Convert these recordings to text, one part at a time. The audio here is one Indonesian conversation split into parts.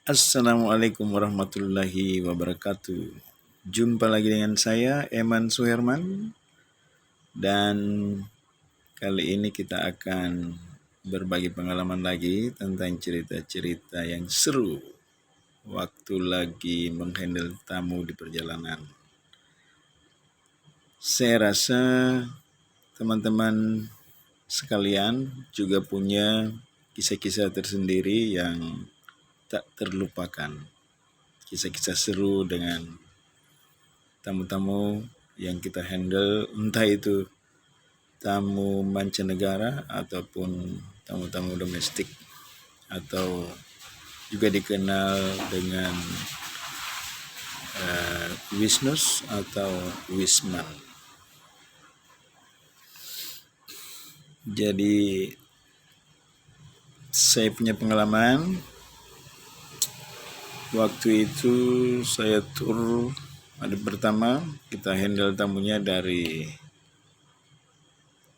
Assalamualaikum warahmatullahi wabarakatuh. Jumpa lagi dengan saya Eman Suherman dan kali ini kita akan berbagi pengalaman lagi tentang cerita-cerita yang seru waktu lagi menghandle tamu di perjalanan. Saya rasa teman-teman sekalian juga punya kisah-kisah tersendiri yang tak terlupakan. Kisah-kisah seru dengan tamu-tamu yang kita handle, entah itu tamu mancanegara ataupun tamu-tamu domestik, atau juga dikenal dengan Wisnus atau Wisman. Jadi saya punya pengalaman waktu itu saya tur hari pertama kita handle tamunya dari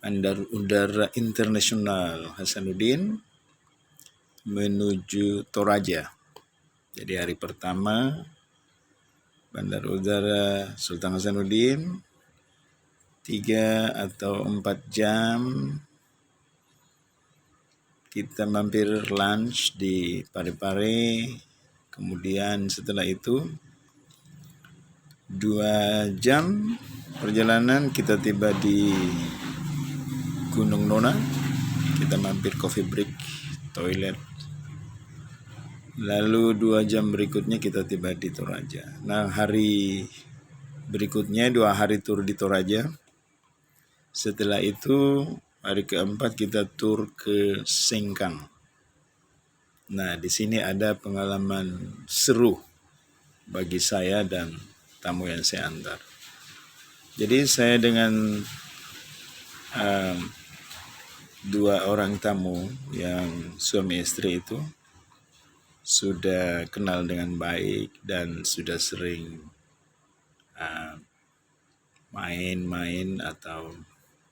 Bandar Udara Internasional Hasanuddin menuju Toraja. Jadi hari pertama Bandar Udara Sultan Hasanuddin 3 atau 4 jam kita mampir lunch di Parepare. Kemudian setelah itu 2 jam perjalanan kita tiba di Gunung Nona. Kita mampir coffee break, toilet. Lalu 2 jam berikutnya kita tiba di Toraja. Nah, hari berikutnya 2 hari tur di Toraja. Setelah itu hari keempat kita tur ke Sengkang. Nah, di sini ada pengalaman seru bagi saya dan tamu yang saya antar. Jadi saya dengan 2 orang tamu yang suami istri itu sudah kenal dengan baik dan sudah sering main-main atau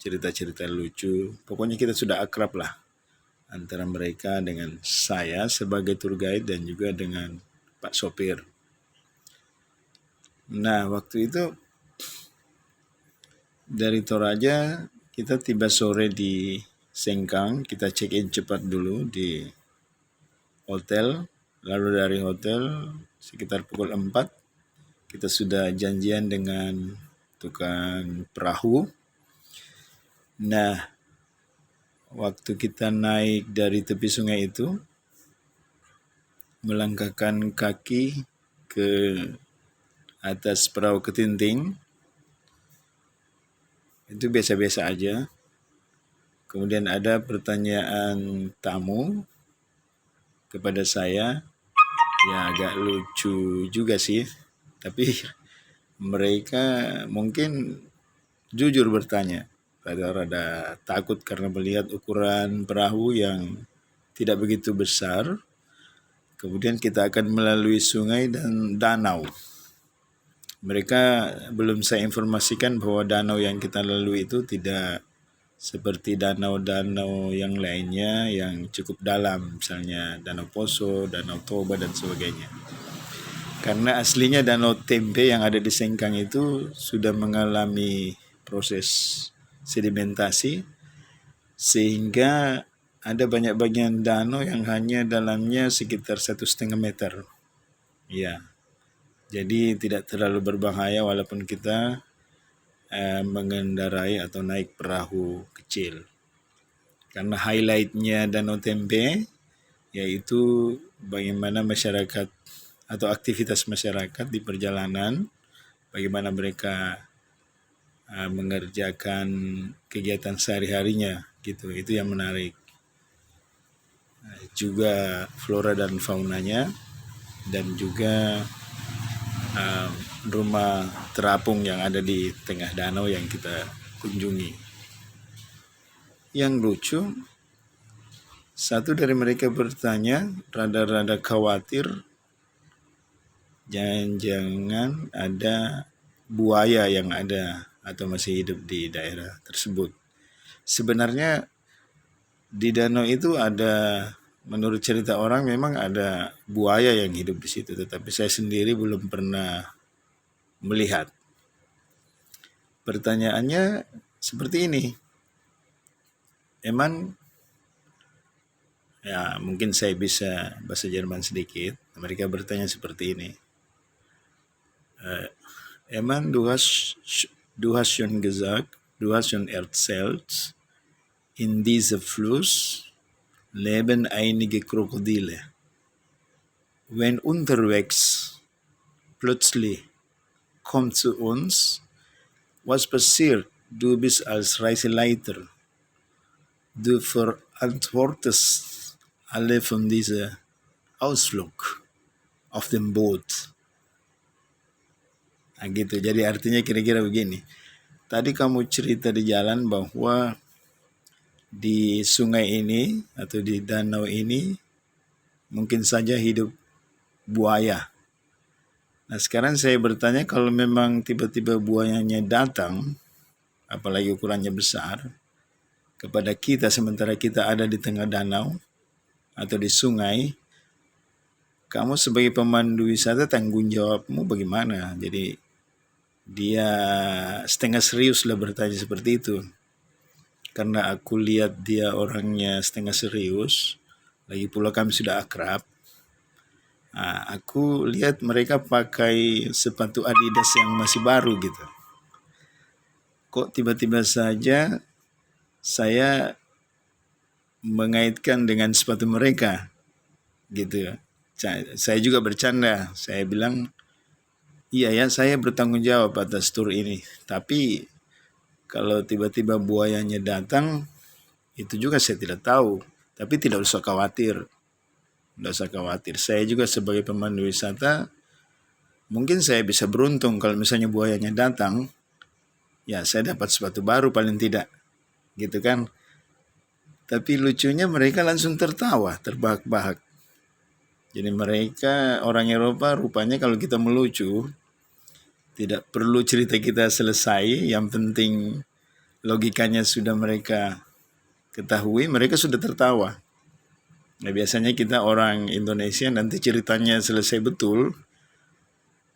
cerita-cerita lucu. Pokoknya kita sudah akrab lah antara mereka dengan saya sebagai tour guide dan juga dengan Pak sopir. Nah, waktu itu dari Toraja kita tiba sore di Sengkang, kita check-in cepat dulu di hotel. Lalu dari hotel sekitar pukul 4 kita sudah janjian dengan tukang perahu. Nah, waktu kita naik dari tepi sungai itu, melangkahkan kaki ke atas perahu ketinting, itu biasa-biasa aja. Kemudian ada pertanyaan tamu kepada saya, ya agak lucu juga sih, tapi mereka mungkin jujur bertanya, rada-rada takut karena melihat ukuran perahu yang tidak begitu besar. Kemudian kita akan melalui sungai dan danau. Mereka belum saya informasikan bahwa danau yang kita lalui itu tidak seperti danau-danau yang lainnya yang cukup dalam, misalnya Danau Poso, Danau Toba, dan sebagainya. Karena aslinya Danau Tempe yang ada di Sengkang itu sudah mengalami proses sedimentasi, sehingga ada banyak bagian danau yang hanya dalamnya sekitar 1,5 meter. Ya, jadi tidak terlalu berbahaya walaupun kita mengendarai atau naik perahu kecil. Karena highlightnya Danau Tempe yaitu bagaimana masyarakat atau aktivitas masyarakat di perjalanan, bagaimana mereka mengerjakan kegiatan sehari-harinya gitu. Itu yang menarik. Juga flora dan faunanya, dan juga rumah terapung yang ada di tengah danau yang kita kunjungi. Yang lucu, satu dari mereka bertanya, rada-rada khawatir, jangan-jangan ada buaya yang ada atau masih hidup di daerah tersebut. Sebenarnya di danau itu ada menurut cerita orang memang ada buaya yang hidup di situ, tetapi saya sendiri belum pernah melihat. Pertanyaannya seperti ini, Eman, ya mungkin saya bisa bahasa Jerman sedikit. Mereka bertanya seperti ini, Eman, du hast schon gesagt, du hast schon erzählt, in diesem Fluss leben einige Krokodile. Wenn unterwegs plötzlich kommt zu uns, was passiert? Du bist als Reiseleiter. Du verantwortest alle von dieser Ausflug auf dem Boot. Nah, gitu. Jadi artinya kira-kira begini. Tadi kamu cerita di jalan bahwa di sungai ini atau di danau ini mungkin saja hidup buaya. Nah, sekarang saya bertanya, kalau memang tiba-tiba buayanya datang, apalagi ukurannya besar, kepada kita sementara kita ada di tengah danau atau di sungai, kamu sebagai pemandu wisata tanggung jawabmu bagaimana? Jadi dia setengah serius lah bertanya seperti itu. Karena aku lihat dia orangnya setengah serius, lagi pula kami sudah akrab. Nah, aku lihat mereka pakai sepatu Adidas yang masih baru gitu. Kok tiba-tiba saja saya mengaitkan dengan sepatu mereka gitu. Saya juga bercanda, saya bilang, iya ya, saya bertanggung jawab atas tur ini. Tapi kalau tiba-tiba buayanya datang, itu juga saya tidak tahu. Tapi tidak usah khawatir. Tidak usah khawatir. Saya juga sebagai pemandu wisata, mungkin saya bisa beruntung kalau misalnya buayanya datang, ya saya dapat sepatu baru paling tidak. Gitu kan. Tapi lucunya mereka langsung tertawa, terbahak-bahak. Jadi mereka orang Eropa rupanya kalau kita melucu, tidak perlu cerita kita selesai, yang penting logikanya sudah mereka ketahui, mereka sudah tertawa. Nah, biasanya kita orang Indonesia nanti ceritanya selesai betul,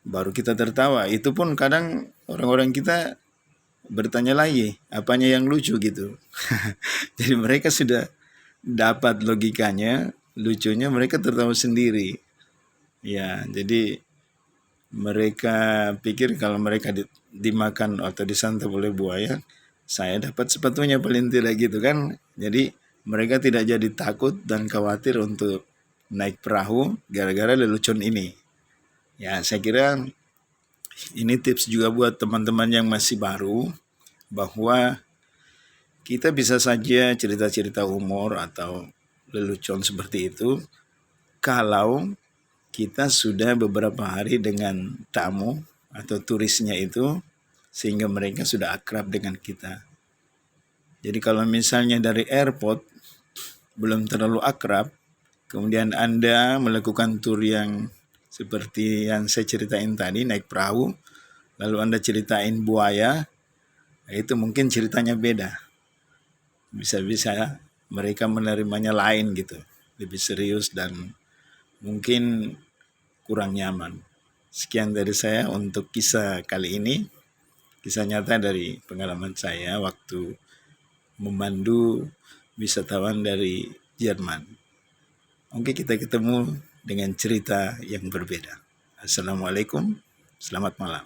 baru kita tertawa. Itu pun kadang orang-orang kita bertanya lagi, apanya yang lucu gitu. Jadi mereka sudah dapat logikanya, lucunya mereka tertawa sendiri. Ya, jadi mereka pikir kalau mereka dimakan atau disantap oleh buaya, saya dapat sepatunya paling tidak gitu kan. Jadi mereka tidak jadi takut dan khawatir untuk naik perahu gara-gara lelucon ini. Ya, saya kira ini tips juga buat teman-teman yang masih baru, bahwa kita bisa saja cerita-cerita humor atau lelucon seperti itu kalau kita sudah beberapa hari dengan tamu atau turisnya itu, sehingga mereka sudah akrab dengan kita. Jadi kalau misalnya dari airport belum terlalu akrab, kemudian Anda melakukan tur yang seperti yang saya ceritain tadi, naik perahu, lalu Anda ceritain buaya, itu mungkin ceritanya beda. Bisa-bisa mereka menerimanya lain gitu, lebih serius dan mungkin kurang nyaman. Sekian dari saya untuk kisah kali ini. Kisah nyata dari pengalaman saya waktu memandu wisatawan dari Jerman. Oke, kita ketemu dengan cerita yang berbeda. Assalamualaikum, selamat malam.